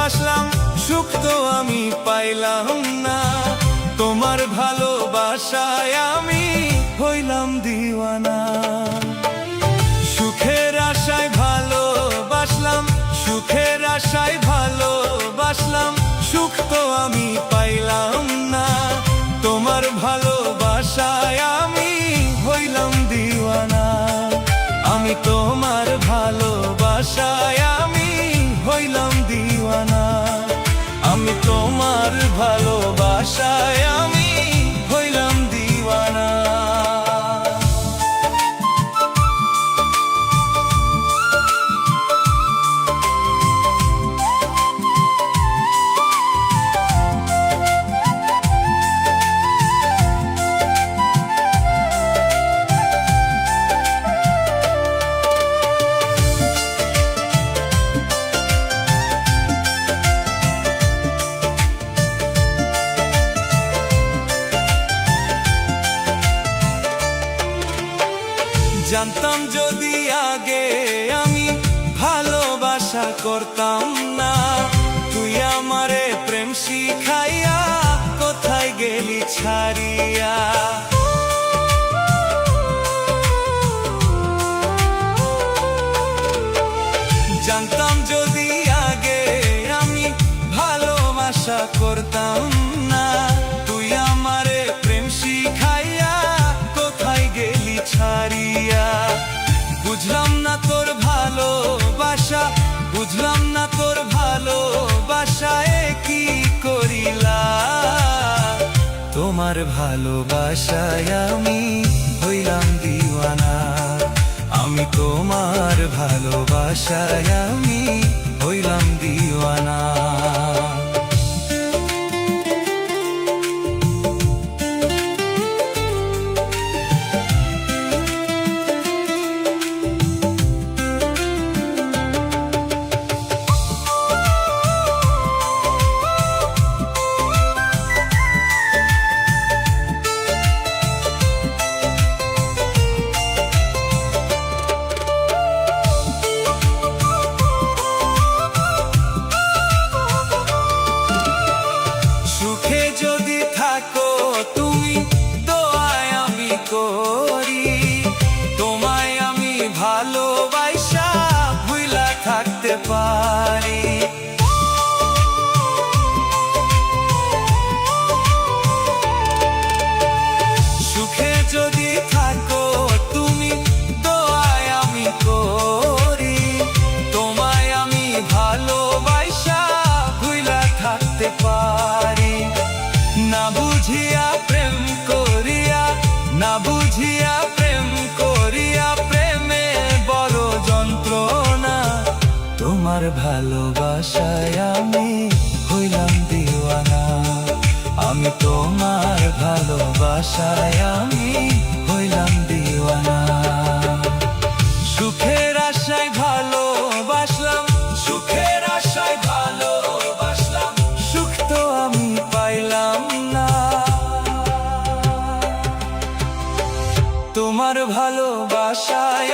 ভালোবাসলাম, সুখ তো আমি পাইলাম না। তোমার ভালোবাসায় আমি হইলাম দিওয়ানা। সুখের আশায় ভালোবাসলাম, সুখের আশায় ভালোবাসলাম, সুখ তো আমি পাইলাম না। তোমার ভালোবাসায় আমি হইলাম দিওয়ানা। আমি তোমার ভালোবাসায় আমি হইলাম দিওয়ানা। আমি তোমার ভালোবাসায় আমি হইলাম দিওয়ানা। জানতাম যদি আগে আমি ভালোবাসা করতাম না, তুই আমারে প্রেম শিখাইয়া কোথায় গেলি ছাড়িয়া। জানতাম যদি আগে আমি ভালোবাসা করতাম না, তুই আমারে প্রেম শিখাইয়া কোথায় গেলি ছাড়িয়া। বুঝলাম না তোর ভালোবাসা, বুঝলাম না তোর ভালোবাসায় কি করিলা। তোমার ভালোবাসায় আমি হইলাম দিওয়ানা। আমি তোমার ভালোবাসায় আমি হইলাম দিওয়ানা। যদি থাকো তুমি দোয়ায় আমি করি, তোমায় আমি ভালোবাসা ভুইলা থাকতে পারি। সুখে যদি থাকো তুমি দোয়ায় আমি করি, তোমায় আমি ভালোবাসা ভুইলা থাকতে পারি। না বুঝিয়া প্রেম করিয়া, না বুঝিয়া প্রেম করিয়া, প্রেমে বড় যন্ত্রণা। তোমার ভালোবাসায় আমি হইলাম দিওয়ানা। আমি তোমার ভালোবাসায় আমি হইলাম দিওয়ানা। সুখের আশায় ভালোবাসলাম, সুখের আশায় ভালোবাসলাম, সুখ তো আমি পাইলাম না। তোমার ভালোবাসায়